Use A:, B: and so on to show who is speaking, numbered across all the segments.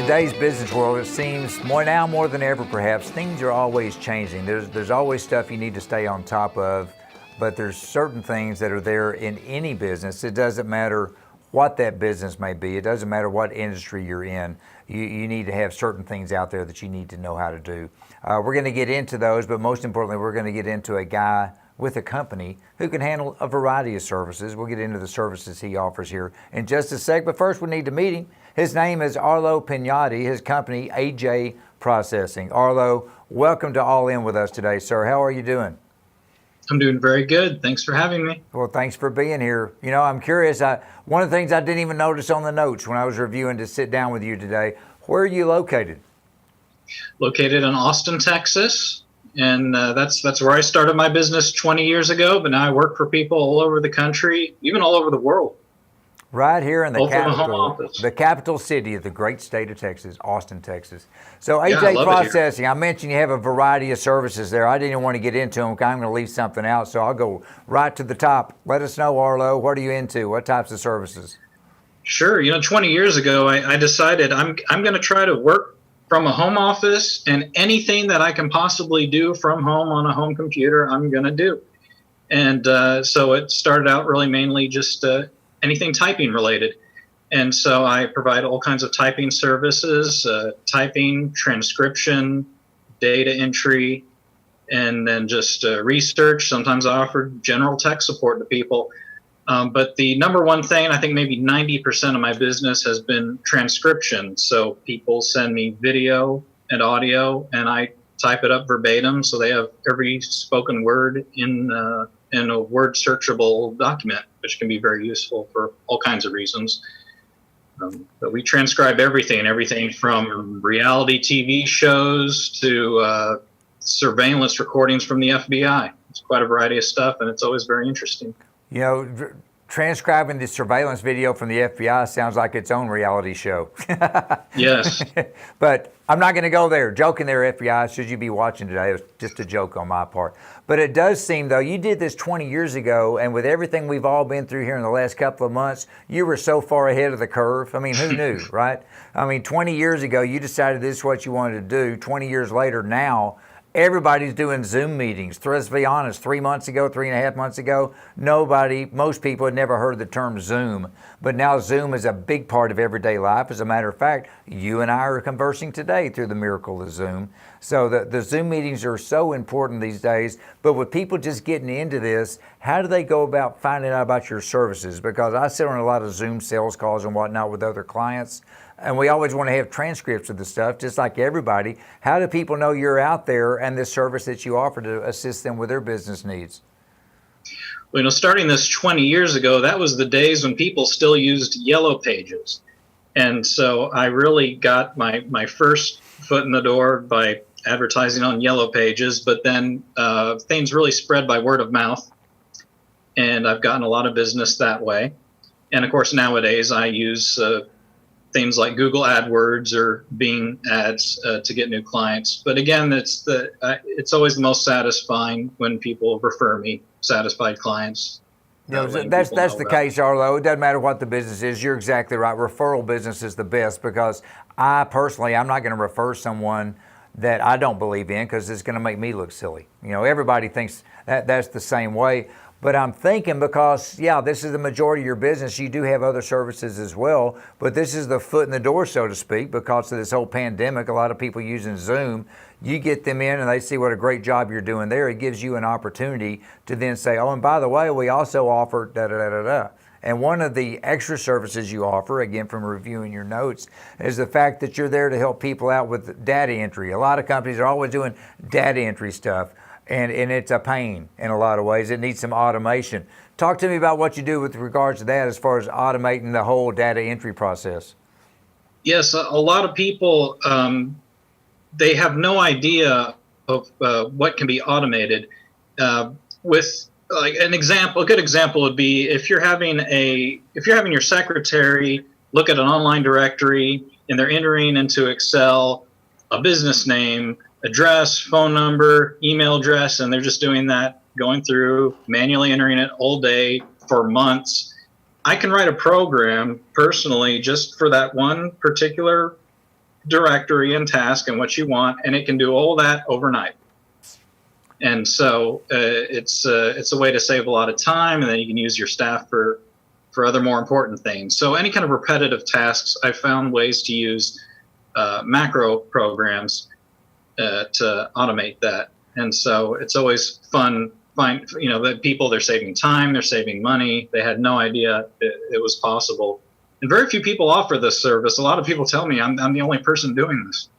A: today's business world, it seems more than ever perhaps, things are always changing. There's always stuff you need to stay on top of, but there's certain things that are there in any business. It doesn't matter what that business may be. It doesn't matter what industry you're in. You need to have certain things out there that you need to know how to do. We're going to get into those, but most importantly, we're going to get into a guy with a company who can handle a variety of services. We'll get into the services he offers here in just a sec, but first we need to meet him. His name is Arlo Pignotti, his company, AJ Processing. Arlo, welcome to All In with us today, sir. How are you doing?
B: I'm doing very good. Thanks for having me.
A: Well, thanks for being here. You know, I'm curious. One of the things I didn't even notice on the notes when I was reviewing to sit down with you today, where are you located?
B: Located in Austin, Texas. And that's where I started my business 20 years ago. But now I work for people all over the country, even all over the world.
A: Right here in the
B: capital,
A: the capital city of the great state of Texas, Austin, Texas. So AJ Processing, I mentioned you have a variety of services there. I didn't even want to get into them because I'm going to leave something out, so I'll go right to the top. Let us know, Arlo, what are you into? What types of services?
B: Sure. 20 years ago, I decided I'm going to try to work from a home office, and anything that I can possibly do from home on a home computer, I'm going to do. And so it started out really mainly just anything typing related. And so I provide all kinds of typing services, typing, transcription, data entry, and then just research. Sometimes I offer general tech support to people. But the number one thing, I think maybe 90% of my business has been transcription. So people send me video and audio, and I type it up verbatim so they have every spoken word in a word searchable document, which can be very useful for all kinds of reasons. But we transcribe everything from reality TV shows to surveillance recordings from the FBI. It's quite a variety of stuff, and it's always very interesting.
A: You know, transcribing the surveillance video from the FBI sounds like its own reality show.
B: Yes.
A: But I'm not going to go there. Joking there, FBI, should you be watching today. It was just a joke on my part. But it does seem, though, you did this 20 years ago, and with everything we've all been through here in the last couple of months, you were so far ahead of the curve. I mean, who knew, right? I mean, 20 years ago, you decided this is what you wanted to do. 20 years later, now, everybody's doing Zoom meetings. Let's be honest, 3 months ago, 3.5 months ago, most people had never heard the term Zoom. But now Zoom is a big part of everyday life. As a matter of fact, you and I are conversing today through the miracle of Zoom. So the Zoom meetings are so important these days. But with people just getting into this, how do they go about finding out about your services? Because I sit on a lot of Zoom sales calls and whatnot with other clients. And we always want to have transcripts of the stuff, just like everybody. How do people know you're out there and the service that you offer to assist them with their business needs?
B: Well, starting this 20 years ago, that was the days when people still used yellow pages. And so I really got my first foot in the door by advertising on yellow pages, but then things really spread by word of mouth. And I've gotten a lot of business that way. And of course, nowadays I use things like Google AdWords or Bing ads to get new clients. But again, it's always the most satisfying when people refer me satisfied clients.
A: That's the case, Arlo. It doesn't matter what the business is. You're exactly right. Referral business is the best because I'm not going to refer someone that I don't believe in because it's going to make me look silly. Everybody thinks that's the same way. But I'm thinking because, this is the majority of your business. You do have other services as well, but this is the foot in the door, so to speak, because of this whole pandemic. A lot of people using Zoom. You get them in and they see what a great job you're doing there. It gives you an opportunity to then say, oh, and by the way, we also offer da-da-da-da-da. And one of the extra services you offer, again, from reviewing your notes, is the fact that you're there to help people out with data entry. A lot of companies are always doing data entry stuff. And it's a pain in a lot of ways. It needs some automation. Talk to me about what you do with regards to that as far as automating the whole data entry process.
B: Yes, a lot of people, they have no idea of what can be automated. With like a good example would be if you're having your secretary look at an online directory and they're entering into Excel a business name, address, phone number, email address, and they're just doing that, going through, manually entering it all day for months. I can write a program personally just for that one particular directory and task and what you want, and it can do all that overnight. And so it's a way to save a lot of time, and then you can use your staff for other more important things. So any kind of repetitive tasks, I found ways to use macro programs to automate that. And so it's always fun. The people, they're saving time, they're saving money. They had no idea it was possible. And very few people offer this service. A lot of people tell me I'm the only person doing this.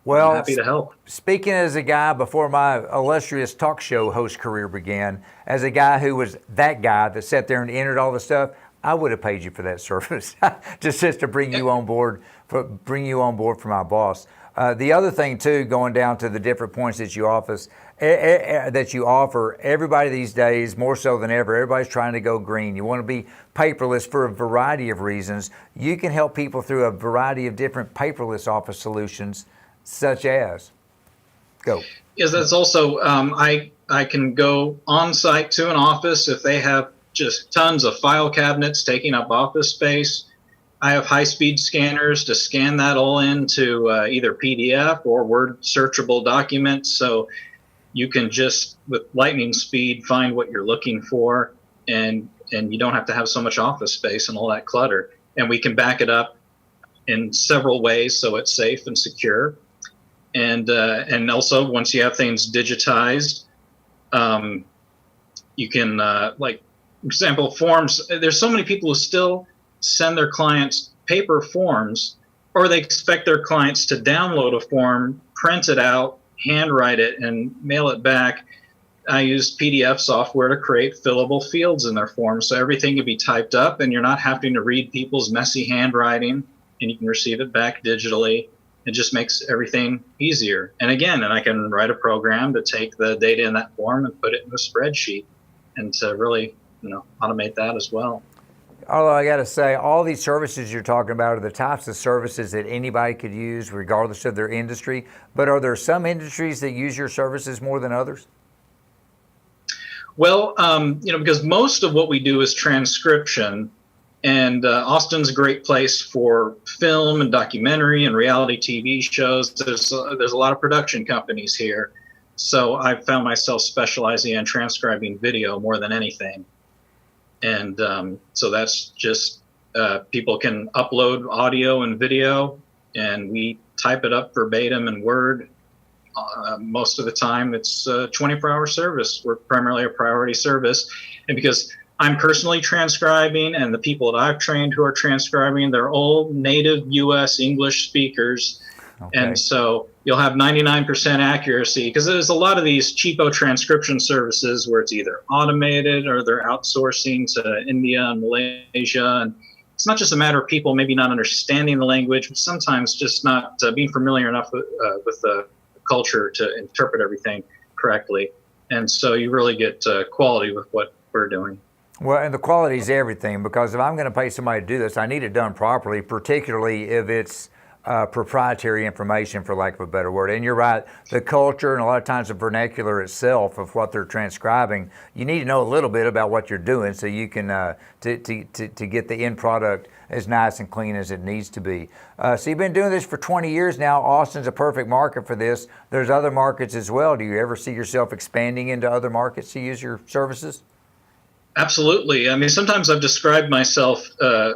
A: Well,
B: I'm happy to help.
A: Speaking as a guy before my illustrious talk show host career began, as a guy who was that guy that sat there and entered all the stuff, I would have paid you for that service just to bring you on board for my boss. The other thing too, going down to the different points that you offer, everybody these days, more so than ever, everybody's trying to go green. You want to be paperless for a variety of reasons. You can help people through a variety of different paperless office solutions, such as, go.
B: Yes, that's also, I can go on site to an office if they have just tons of file cabinets taking up office space. I have high-speed scanners to scan that all into either PDF or Word searchable documents. So you can just, with lightning speed, find what you're looking for, and you don't have to have so much office space and all that clutter. And we can back it up in several ways so it's safe and secure. And also, once you have things digitized, you can, like, for example, forms. There's so many people who still send their clients paper forms, or they expect their clients to download a form, print it out, handwrite it, and mail it back. I use PDF software to create fillable fields in their forms, so everything can be typed up and you're not having to read people's messy handwriting, and you can receive it back digitally. It just makes everything easier. And again, I can write a program to take the data in that form and put it in a spreadsheet, and to really, automate that as well.
A: Although I got to say, all these services you're talking about are the types of services that anybody could use regardless of their industry. But are there some industries that use your services more than others?
B: Well, because most of what we do is transcription, and Austin's a great place for film and documentary and reality TV shows. There's a lot of production companies here. So I've found myself specializing in transcribing video more than anything. And so that's just people can upload audio and video, and we type it up verbatim in Word. Most of the time, it's a 24-hour service. We're primarily a priority service. And because I'm personally transcribing, and the people that I've trained who are transcribing, they're all native U.S. English speakers. Okay. And so you'll have 99% accuracy, because there's a lot of these cheapo transcription services where it's either automated or they're outsourcing to India and Malaysia. And it's not just a matter of people maybe not understanding the language, but sometimes just not being familiar enough with the culture to interpret everything correctly. And so you really get quality with what we're doing.
A: Well, and the quality is everything, because if I'm going to pay somebody to do this, I need it done properly, particularly if it's proprietary information, for lack of a better word. And you're right, the culture and a lot of times the vernacular itself of what they're transcribing, you need to know a little bit about what you're doing so you can to get the end product as nice and clean as it needs to be. So you've been doing this for 20 years now. Austin's a perfect market for this. There's other markets as well. Do you ever see yourself expanding into other markets to use your services?
B: Absolutely. I mean, sometimes I've described myself,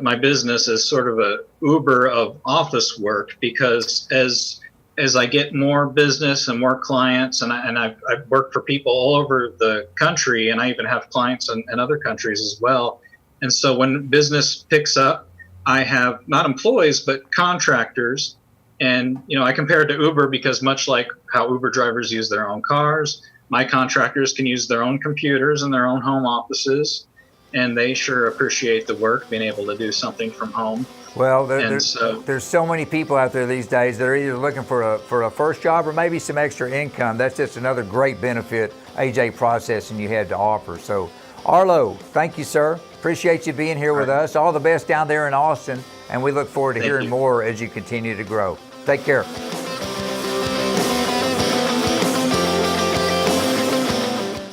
B: my business, as sort of a Uber of office work, because as I get more business and more clients, and I've worked for people all over the country, and I even have clients in other countries as well. And so when business picks up, I have not employees, but contractors. And, I compare it to Uber because much like how Uber drivers use their own cars, my contractors can use their own computers in their own home offices, and they sure appreciate the work, being able to do something from home.
A: Well, there's so many people out there these days that are either looking for a first job or maybe some extra income. That's just another great benefit AJ Processing you had to offer. So, Arlo, thank you, sir. Appreciate you being here with us. All the best down there in Austin, and we look forward to hearing more as you continue to grow. Take care.